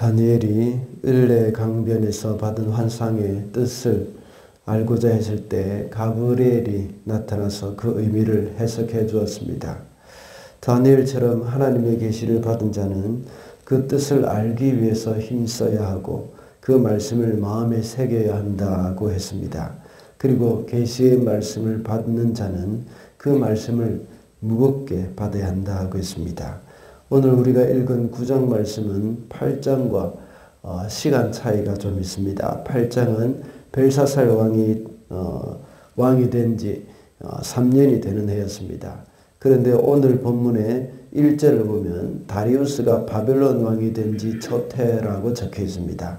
다니엘이 을레 강변에서 받은 환상의 뜻을 알고자 했을 때 가브리엘이 나타나서 그 의미를 해석해 주었습니다. 다니엘처럼 하나님의 계시를 받은 자는 그 뜻을 알기 위해서 힘써야 하고 그 말씀을 마음에 새겨야 한다고 했습니다. 그리고 계시의 말씀을 받는 자는 그 말씀을 무겁게 받아야 한다고 했습니다. 오늘 우리가 읽은 9장 말씀은 8장과 시간 차이가 좀 있습니다. 8장은 벨사살 왕이 된 지 3년이 되는 해였습니다. 그런데 오늘 본문의 1절을 보면 다리우스가 바벨론 왕이 된 지 첫 해라고 적혀 있습니다.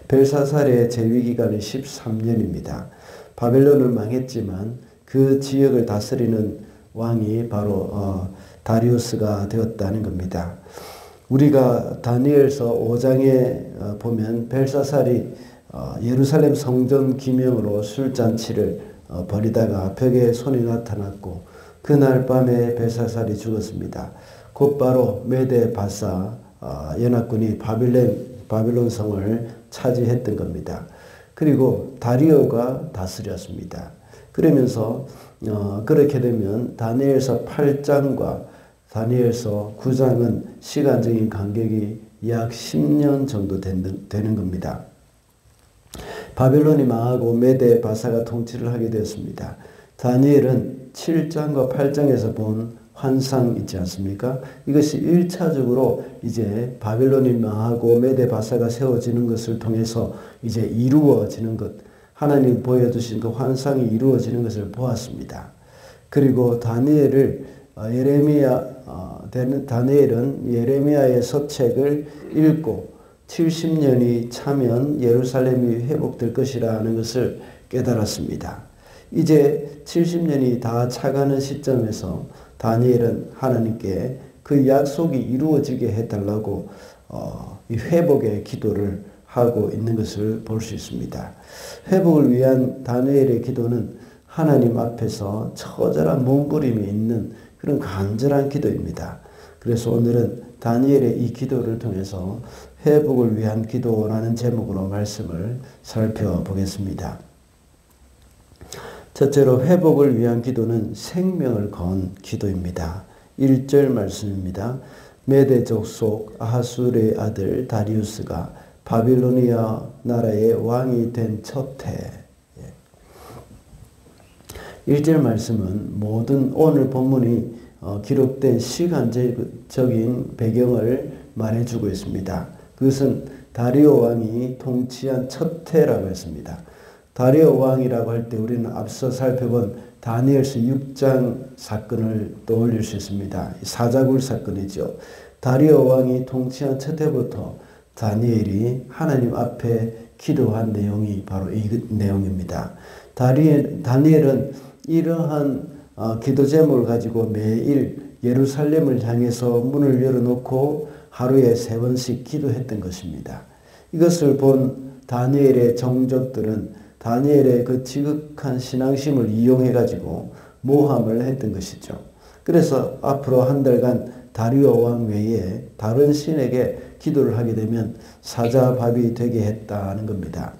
벨사살의 재위기간이 13년입니다. 바벨론을 망했지만 그 지역을 다스리는 왕이 바로 다리우스가 되었다는 겁니다. 우리가 다니엘서 5장에 보면 벨사살이 예루살렘 성전 기명으로 술잔치를 벌이다가 벽에 손이 나타났고 그날 밤에 벨사살이 죽었습니다. 곧바로 메데 바사 연합군이 바빌론 성을 차지했던 겁니다. 그리고 다리오가 다스렸습니다. 그러면서 그렇게 되면 다니엘서 8장과 다니엘서 9장은 시간적인 간격이 약 10년 정도 되는 겁니다. 바벨론이 망하고 메데 바사가 통치를 하게 되었습니다. 다니엘은 7장과 8장에서 본 환상 있지 않습니까? 이것이 1차적으로 이제 바벨론이 망하고 메데 바사가 세워지는 것을 통해서 이제 이루어지는 것, 하나님 보여주신 그 환상이 이루어지는 것을 보았습니다. 그리고 다니엘은 예레미야의 서책을 읽고 70년이 차면 예루살렘이 회복될 것이라는 것을 깨달았습니다. 이제 70년이 다 차가는 시점에서 다니엘은 하나님께 그 약속이 이루어지게 해달라고 이 회복의 기도를 하고 있는 것을 볼 수 있습니다. 회복을 위한 다니엘의 기도는 하나님 앞에서 처절한 몸부림이 있는 그런 간절한 기도입니다. 그래서 오늘은 다니엘의 이 기도를 통해서 회복을 위한 기도라는 제목으로 말씀을 살펴보겠습니다. 첫째로 회복을 위한 기도는 생명을 건 기도입니다. 1절 말씀입니다. 메대 족속 아하술의 아들 다리우스가 바빌로니아 나라의 왕이 된 첫 해. 1절 말씀은 모든 오늘 본문이 기록된 시간적인 배경을 말해주고 있습니다. 그것은 다리오 왕이 통치한 첫 해라고 했습니다. 다리오 왕이라고 할 때 우리는 앞서 살펴본 다니엘서 6장 사건을 떠올릴 수 있습니다. 사자굴 사건이죠. 다리오 왕이 통치한 첫 해부터 다니엘이 하나님 앞에 기도한 내용이 바로 이 내용입니다. 다니엘은 이러한 기도 제목을 가지고 매일 예루살렘을 향해서 문을 열어놓고 하루에 3번씩 기도했던 것입니다. 이것을 본 다니엘의 정족들은 다니엘의 그 지극한 신앙심을 이용해 가지고 모함을 했던 것이죠. 그래서 앞으로 한 달간 다리오 왕 외에 다른 신에게 기도를 하게 되면 사자밥이 되게 했다는 겁니다.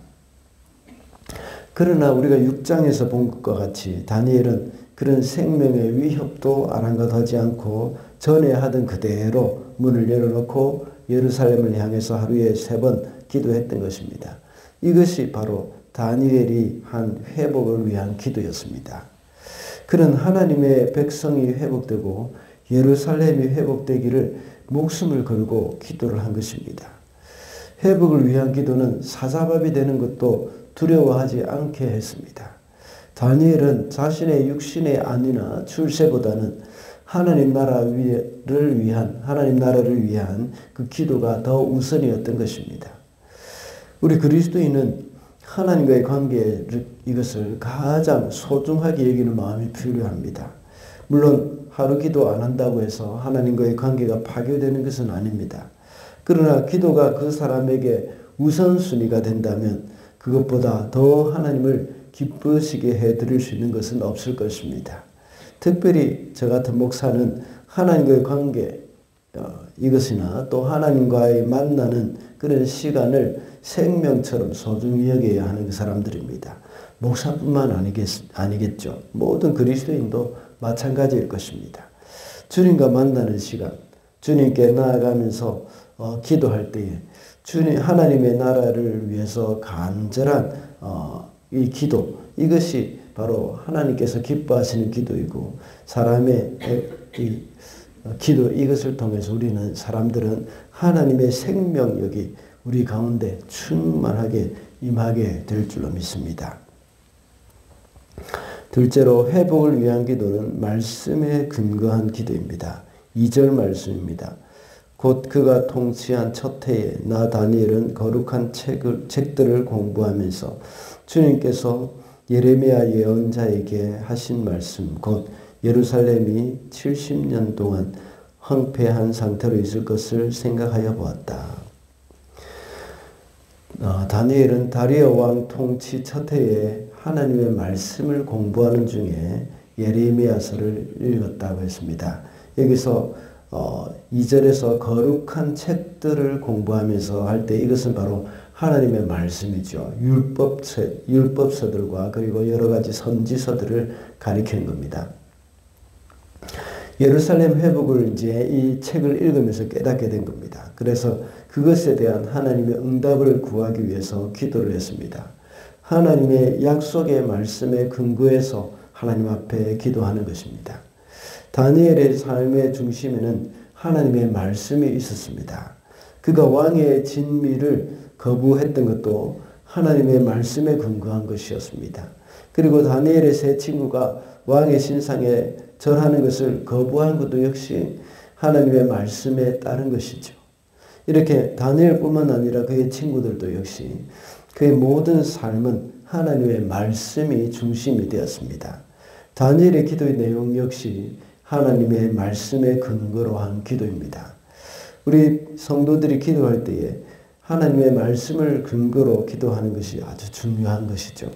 그러나 우리가 6장에서 본 것과 같이 다니엘은 그런 생명의 위협도 아랑곳하지 않고 전에 하던 그대로 문을 열어놓고 예루살렘을 향해서 하루에 3번 기도했던 것입니다. 이것이 바로 다니엘이 한 회복을 위한 기도였습니다. 그는 하나님의 백성이 회복되고 예루살렘이 회복되기를 목숨을 걸고 기도를 한 것입니다. 회복을 위한 기도는 사자밥이 되는 것도 두려워하지 않게 했습니다. 다니엘은 자신의 육신의 안위나 출세보다는 하나님 나라를 위한 그 기도가 더 우선이었던 것입니다. 우리 그리스도인은 하나님과의 관계를 이것을 가장 소중하게 여기는 마음이 필요합니다. 물론 하루 기도 안 한다고 해서 하나님과의 관계가 파괴되는 것은 아닙니다. 그러나 기도가 그 사람에게 우선순위가 된다면 그것보다 더 하나님을 기쁘시게 해드릴 수 있는 것은 없을 것입니다. 특별히 저 같은 목사는 하나님과의 관계, 이것이나 또 하나님과의 만나는 그런 시간을 생명처럼 소중히 여겨야 하는 사람들입니다. 목사뿐만 아니겠죠. 모든 그리스도인도 마찬가지일 것입니다. 주님과 만나는 시간, 주님께 나아가면서 기도할 때에 주님 하나님의 나라를 위해서 간절한 이 기도, 이것이 바로 하나님께서 기뻐하시는 기도이고 사람의 이 기도, 이것을 통해서 우리는 사람들은 하나님의 생명력이 우리 가운데 충만하게 임하게 될 줄로 믿습니다. 둘째로 회복을 위한 기도는 말씀에 근거한 기도입니다. 2절 말씀입니다. 곧 그가 통치한 첫 해에 나 다니엘은 거룩한 책들을 공부하면서 주님께서 예레미야 예언자에게 하신 말씀, 곧 예루살렘이 70년 동안 황폐한 상태로 있을 것을 생각하여 보았다. 다니엘은 다리오 왕 통치 첫 해에 하나님의 말씀을 공부하는 중에 예레미야서를 읽었다고 했습니다. 여기서 2절에서 거룩한 책들을 공부하면서 할 때 이것은 바로 하나님의 말씀이죠. 율법서들과 그리고 여러 가지 선지서들을 가리키는 겁니다. 예루살렘 회복을 이제 이 책을 읽으면서 깨닫게 된 겁니다. 그래서 그것에 대한 하나님의 응답을 구하기 위해서 기도를 했습니다. 하나님의 약속의 말씀에 근거해서 하나님 앞에 기도하는 것입니다. 다니엘의 삶의 중심에는 하나님의 말씀이 있었습니다. 그가 왕의 진미를 거부했던 것도 하나님의 말씀에 근거한 것이었습니다. 그리고 다니엘의 세 친구가 왕의 신상에 절하는 것을 거부한 것도 역시 하나님의 말씀에 따른 것이죠. 이렇게 다니엘뿐만 아니라 그의 친구들도 역시 그의 모든 삶은 하나님의 말씀이 중심이 되었습니다. 다니엘의 기도의 내용 역시 하나님의 말씀에 근거로 한 기도입니다. 우리 성도들이 기도할 때에 하나님의 말씀을 근거로 기도하는 것이 아주 중요한 것이죠.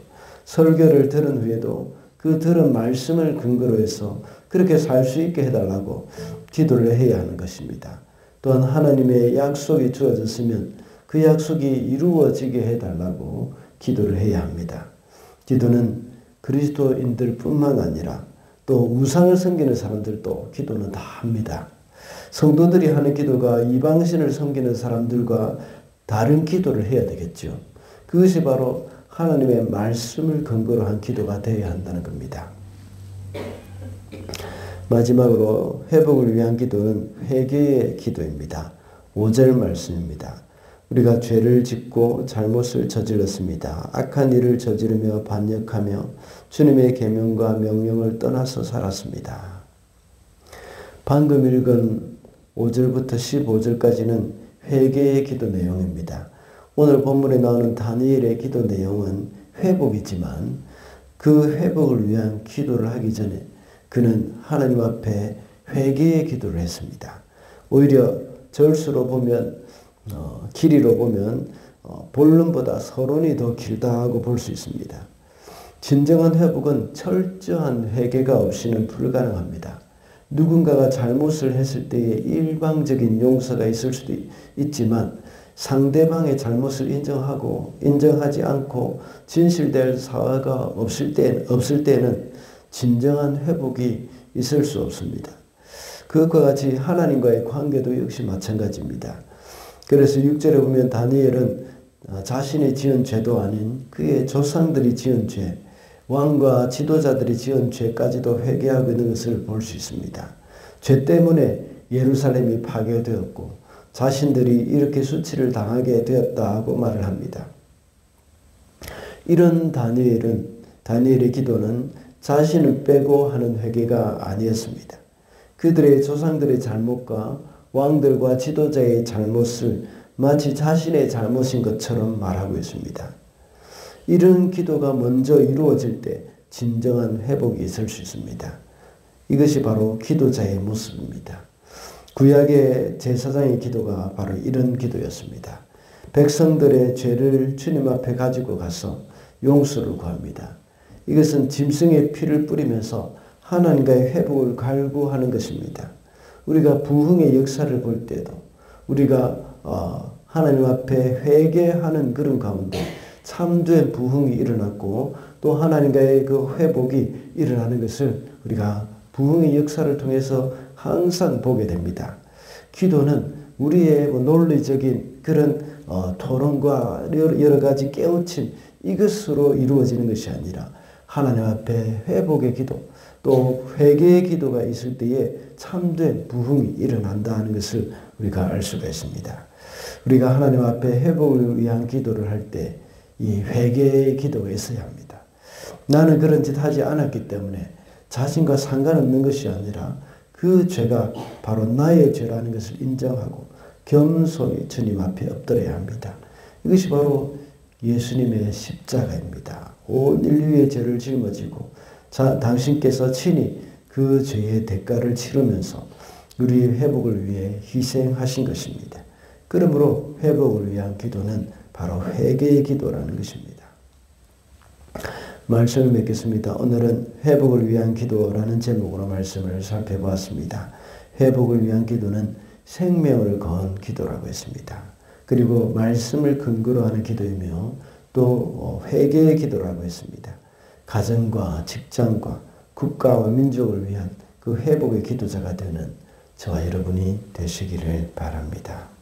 설교를 들은 후에도 그 들은 말씀을 근거로 해서 그렇게 살 수 있게 해달라고 기도를 해야 하는 것입니다. 또한 하나님의 약속이 주어졌으면 그 약속이 이루어지게 해달라고 기도를 해야 합니다. 기도는 그리스도인들 뿐만 아니라 또 우상을 섬기는 사람들도 기도는 다 합니다. 성도들이 하는 기도가 이방신을 섬기는 사람들과 다른 기도를 해야 되겠죠. 그것이 바로 하나님의 말씀을 근거로 한 기도가 되어야 한다는 겁니다. 마지막으로 회복을 위한 기도는 회개의 기도입니다. 5절 말씀입니다. 우리가 죄를 짓고 잘못을 저질렀습니다. 악한 일을 저지르며 반역하며 주님의 계명과 명령을 떠나서 살았습니다. 방금 읽은 5절부터 15절까지는 회개의 기도 내용입니다. 오늘 본문에 나오는 다니엘의 기도 내용은 회복이지만 그 회복을 위한 기도를 하기 전에 그는 하나님 앞에 회개의 기도를 했습니다. 오히려 절수로 보면 길이로 보면 본론보다 서론이 더 길다고 볼 수 있습니다. 진정한 회복은 철저한 회개가 없이는 불가능합니다. 누군가가 잘못을 했을 때에 일방적인 용서가 있을 수도 있지만 상대방의 잘못을 인정하지 않고 진실될 사과가 없을 때는 진정한 회복이 있을 수 없습니다. 그것과 같이 하나님과의 관계도 역시 마찬가지입니다. 그래서 6절에 보면 다니엘은 자신이 지은 죄도 아닌 그의 조상들이 지은 죄, 왕과 지도자들이 지은 죄까지도 회개하고 있는 것을 볼 수 있습니다. 죄 때문에 예루살렘이 파괴되었고 자신들이 이렇게 수치를 당하게 되었다고 말을 합니다. 이런 다니엘의 기도는 자신을 빼고 하는 회개가 아니었습니다. 그들의 조상들의 잘못과 왕들과 지도자의 잘못을 마치 자신의 잘못인 것처럼 말하고 있습니다. 이런 기도가 먼저 이루어질 때 진정한 회복이 있을 수 있습니다. 이것이 바로 기도자의 모습입니다. 구약의 제사장의 기도가 바로 이런 기도였습니다. 백성들의 죄를 주님 앞에 가지고 가서 용서를 구합니다. 이것은 짐승의 피를 뿌리면서 하나님과의 회복을 갈구하는 것입니다. 우리가 부흥의 역사를 볼 때도 우리가 하나님 앞에 회개하는 그런 가운데 참된 부흥이 일어났고 또 하나님과의 그 회복이 일어나는 것을 우리가 부흥의 역사를 통해서 항상 보게 됩니다. 기도는 우리의 논리적인 그런 토론과 여러 가지 깨우침 이것으로 이루어지는 것이 아니라 하나님 앞에 회복의 기도 또 회개의 기도가 있을 때에 참된 부흥이 일어난다는 것을 우리가 알 수가 있습니다. 우리가 하나님 앞에 회복을 위한 기도를 할 때 이 회개의 기도가 있어야 합니다. 나는 그런 짓 하지 않았기 때문에 자신과 상관없는 것이 아니라 그 죄가 바로 나의 죄라는 것을 인정하고 겸손히 주님 앞에 엎드려야 합니다. 이것이 바로 예수님의 십자가입니다. 온 인류의 죄를 짊어지고 당신께서 친히 그 죄의 대가를 치르면서 우리의 회복을 위해 희생하신 것입니다. 그러므로 회복을 위한 기도는 바로 회개의 기도라는 것입니다. 말씀을 맺겠습니다. 오늘은 회복을 위한 기도라는 제목으로 말씀을 살펴보았습니다. 회복을 위한 기도는 생명을 건 기도라고 했습니다. 그리고 말씀을 근거로 하는 기도이며 또 회개의 기도라고 했습니다. 가정과 직장과 국가와 민족을 위한 그 회복의 기도자가 되는 저와 여러분이 되시기를 바랍니다.